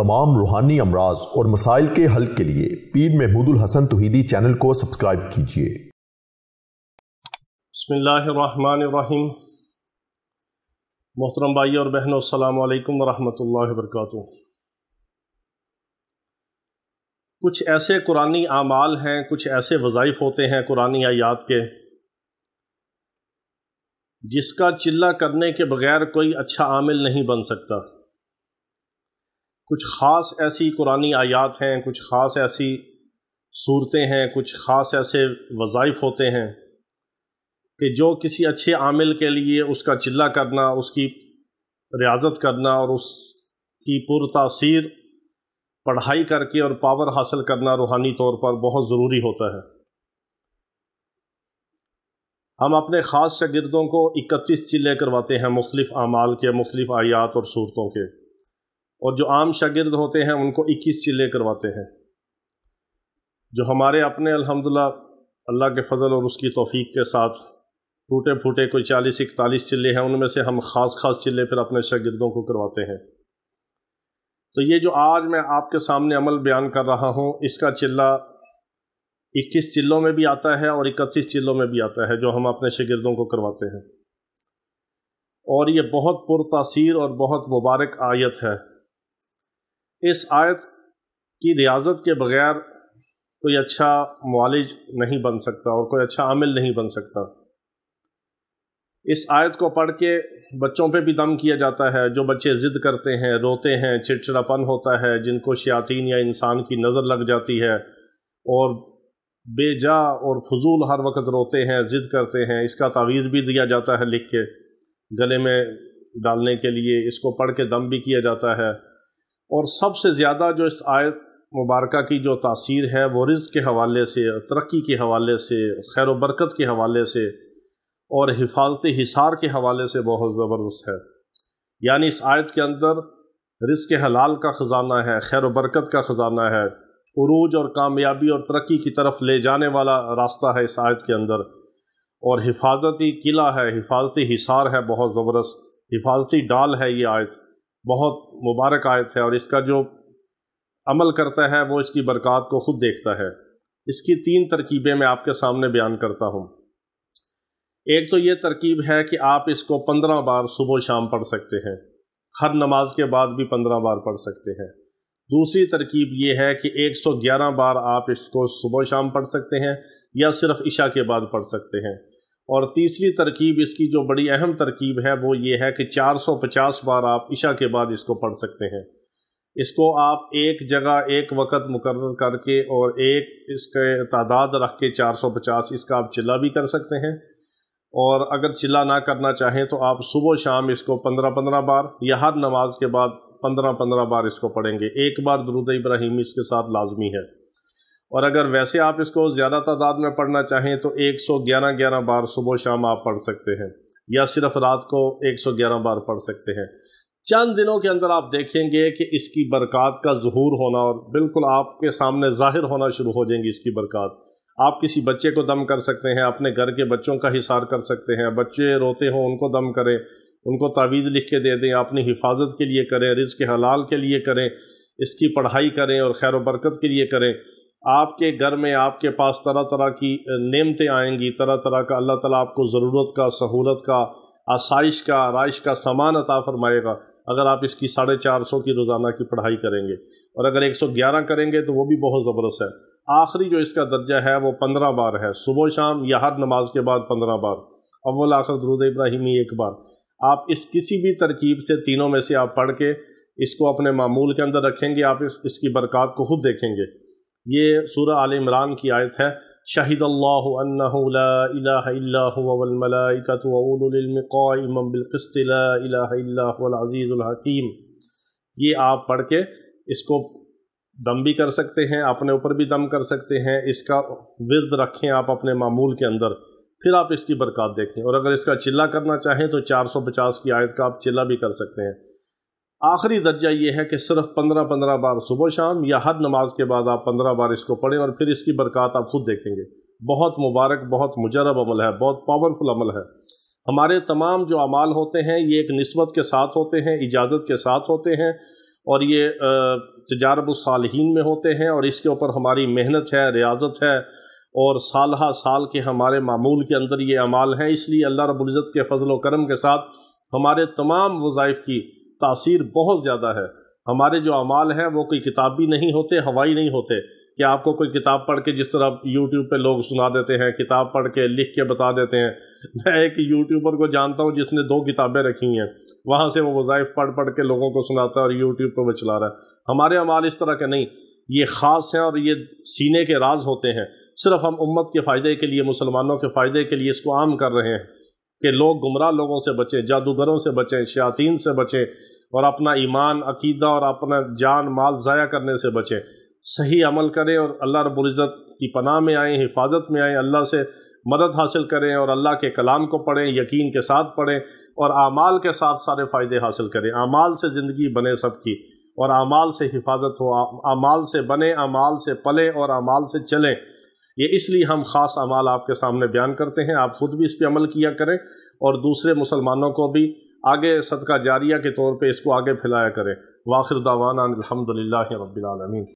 तमाम रूहानी अमराज और मसाइल के हल के लिए पीर महमूद उल हसन तौहीदी चैनल को सब्सक्राइब कीजिए। बिस्मिल्लाहिर्रहमानिर्रहीम। मोहतरम भाई और बहनों, अस्सलामु अलैकुम वरहमतुल्लाहि वबरकातुहू। कुछ ऐसे कुरानी आमाल हैं, कुछ ऐसे वज़ाइफ होते हैं कुरानी आयात के, जिसका चिल्ला करने के बगैर कोई अच्छा आमिल नहीं बन सकता। कुछ ख़ास ऐसी कुरानी आयात हैं, कुछ ख़ास ऐसी सूरतें हैं, कुछ ख़ास ऐसे वज़ाइफ होते हैं कि जो किसी अच्छे आमिल के लिए उसका चिल्ला करना, उसकी रियाज़त करना और उसकी पुरतासीर पढ़ाई करके और पावर हासिल करना रूहानी तौर पर बहुत ज़रूरी होता है। हम अपने ख़ास शागिर्दों को 31 चिल्ले करवाते हैं मुख्तलिफ़ आमाल के, मुख्तलिफ़ आयात और सूरतों के, और जो आम शागिर्द होते हैं उनको 21 चिल्ले करवाते हैं। जो हमारे अपने अल्हम्दुलिल्लाह अल्लाह के फ़ज़ल और उसकी तौफ़ीक़ के साथ टूटे फूटे कोई 40-41 चिल्ले हैं, उनमें से हम ख़ास चिल्ले फिर अपने शागिर्दों को करवाते हैं। तो ये जो आज मैं आपके सामने अमल बयान कर रहा हूँ, इसका चिल्ला 21 चिल्लों में भी आता है और 31 चिल्लों में भी आता है, जो हम अपने शागिर्दों को करवाते हैं। और ये बहुत पुरतासीर और बहुत मुबारक आयत है। इस आयत की रियाज़त के बग़ैर कोई अच्छा मुआलिज नहीं बन सकता और कोई अच्छा आमिल नहीं बन सकता। इस आयत को पढ़ के बच्चों पे भी दम किया जाता है। जो बच्चे ज़िद करते हैं, रोते हैं, चिड़चिड़ापन होता है, जिनको शयातीन या इंसान की नज़र लग जाती है और बेजा और फजूल हर वक्त रोते हैं, ज़िद करते हैं, इसका तावीज़ भी दिया जाता है लिख के गले में डालने के लिए। इसको पढ़ के दम भी किया जाता है। और सबसे ज़्यादा जो इस आयत मुबारका की जो तासीर है वो रिज़्क़ के हवाले से, तरक्की के हवाले से, खैर व बरकत के हवाले से और हिफाजत हिसार के हवाले से बहुत ज़बरदस्त है। यानी इस आयत के अंदर रिज़्क़ हलाल का ख़जाना है, खैर व बरकत का ख़जाना है, उरूज और कामयाबी और तरक्की की तरफ ले जाने वाला रास्ता है इस आयत के अंदर। और हिफाजती किला है, हिफाजती हिसार है, बहुत ज़बरदस्त हिफाजती डाल है ये आयत। बहुत मुबारक आयत है और इसका जो अमल करता है वो इसकी बरक़ात को ख़ुद देखता है। इसकी 3 तरकीबें मैं आपके सामने बयान करता हूँ। एक तो ये तरकीब है कि आप इसको 15 बार सुबह शाम पढ़ सकते हैं, हर नमाज के बाद भी 15 बार पढ़ सकते हैं। दूसरी तरकीब ये है कि 111 बार आप इसको सुबह शाम पढ़ सकते हैं या सिर्फ इशा के बाद पढ़ सकते हैं। और तीसरी तरकीब इसकी जो बड़ी अहम तरकीब है वो ये है कि 450 बार आप इशा के बाद इसको पढ़ सकते हैं। इसको आप एक जगह एक वक़्त मुकर्रर करके और एक इसके तादाद रख के 450 इसका आप चिल्ला भी कर सकते हैं। और अगर चिल्ला ना करना चाहें तो आप सुबह शाम इसको 15-15 बार या हर नमाज के बाद 15-15 बार इसको पढ़ेंगे। एक बार दुरूद इब्राहिमी इसके साथ लाजमी है। और अगर वैसे आप इसको ज़्यादा तादाद में पढ़ना चाहें तो 111 बार सुबह शाम आप पढ़ सकते हैं या सिर्फ रात को 111 बार पढ़ सकते हैं। चंद दिनों के अंदर आप देखेंगे कि इसकी बरक़ात का ज़ुहूर होना और बिल्कुल आपके सामने ज़ाहिर होना शुरू हो जाएंगी इसकी बरक़ात। आप किसी बच्चे को दम कर सकते हैं, अपने घर के बच्चों का हिसार कर सकते हैं। बच्चे रोते हों उनको दम करें, उनको तावीज़ लिख के दे दें, अपनी हिफाजत के लिए करें, रिज़्क़ हलाल के लिए करें, इसकी पढ़ाई करें और खैर व बरकत के लिए करें। आपके घर में आपके पास तरह तरह की नेमतें आएंगी, तरह तरह का अल्लाह ताला आपको ज़रूरत का, सहूलत का, आसाइश का, आराइश का सामान अता फरमाएगा अगर आप इसकी 450 की रोज़ाना की पढ़ाई करेंगे। और अगर 111 करेंगे तो वो भी बहुत ज़बरदस्त है। आखिरी जो इसका दर्जा है वो 15 बार है, सुबह शाम या हर नमाज के बाद 15 बार, अव्वल आखिर दुरूद इब्राहिमी 1 बार। आप इस किसी भी तरकीब से तीनों में से आप पढ़ के इसको अपने मामूल के अंदर रखेंगे, आप इसकी बरक़ात को ख़ुद देखेंगे। ये सूरह आल इमरान की आयत है। शहीदल्लाहु अन्नहु ला इलाहा इल्ला हुवा वल मलाइकतु व उलुल इल्मि क़ाइमन बिल क़िस्त ला इलाहा इल्ला हुवल अज़ीज़ुल हकीम। ये आप पढ़ के इसको दम भी कर सकते हैं, अपने ऊपर भी दम कर सकते हैं। इसका विर्द रखें आप अपने मामूल के अंदर, फिर आप इसकी बरक़ात देखें। और अगर इसका चिल्ला करना चाहें तो 450 की आयत का आप चिल्ला भी कर सकते हैं। आखिरी दर्जा ये है कि सिर्फ 15-15 बार सुबह शाम या हर नमाज के बाद आप 15 बार इसको पढ़ें और फिर इसकी बरक़ात आप खुद देखेंगे। बहुत मुबारक, बहुत मुजरब अमल है, बहुत पावरफुल अमल है। हमारे तमाम जो अमाल होते हैं ये एक निस्बत के साथ होते हैं, इजाज़त के साथ होते हैं اور یہ تجارب الصالحین میں ہوتے ہیں، اور اس کے اوپر ہماری محنت ہے، ریاضت ہے، اور سالہ سال کے ہمارے معمول کے اندر یہ اعمال ہیں۔ اس لیے اللہ رب العزت کے فضل و کرم کے ساتھ ہمارے تمام وظائف کی تاثیر بہت زیادہ ہے۔ ہمارے جو اعمال ہیں وہ کوئی کتابی نہیں ہوتے، ہوائی نہیں ہوتے کہ آپ کو کوئی کتاب پڑھ کے، جس طرح یوٹیوب پہ لوگ سنا دیتے ہیں، کتاب پڑھ کے لکھ کے بتا دیتے ہیں۔ میں ایک یوٹیوبر کو جانتا ہوں جس نے 2 کتابیں رکھی ہیں، وہاں سے وہ وظائف پڑھ پڑھ کے لوگوں کو سناتا ہے اور یوٹیوب پہ وہ چلا رہا ہے۔ ہمارے اعمال اس طرح کے نہیں، یہ خاص ہیں اور یہ سینے کے راز ہوتے ہیں۔ صرف ہم امت کے فائدے کے لیے، مسلمانوں کے فائدے کے لیے اس کو عام کر رہے ہیں کہ لوگ گمراہ لوگوں سے بچیں، جادوگروں سے بچیں، شیاطین سے بچیں، اور اپنا ایمان، عقیدہ اور اپنا جان مال ضائع کرنے سے بچیں، صحیح عمل کریں اور اللہ رب العزت کی پناہ میں آئیں، حفاظت میں آئیں، اللہ سے مدد حاصل کریں اور اللہ کے کلام کو پڑھیں، یقین کے ساتھ پڑھیں، اور اعمال کے ساتھ سارے فائدے حاصل کریں۔ اعمال سے زندگی بنے سب کی، اور اعمال سے حفاظت ہو، اعمال سے بنے، اعمال سے پلیں اور اعمال سے چلیں۔ یہ اس لیے ہم خاص اعمال آپ کے سامنے بیان کرتے ہیں، آپ خود بھی اس پہ عمل کیا کریں اور دوسرے مسلمانوں کو بھی آگے صدقہ جاریہ کے طور پہ اس کو آگے پھیلایا کریں۔ وآخر دعوانا الحمدللہ رب العالمین۔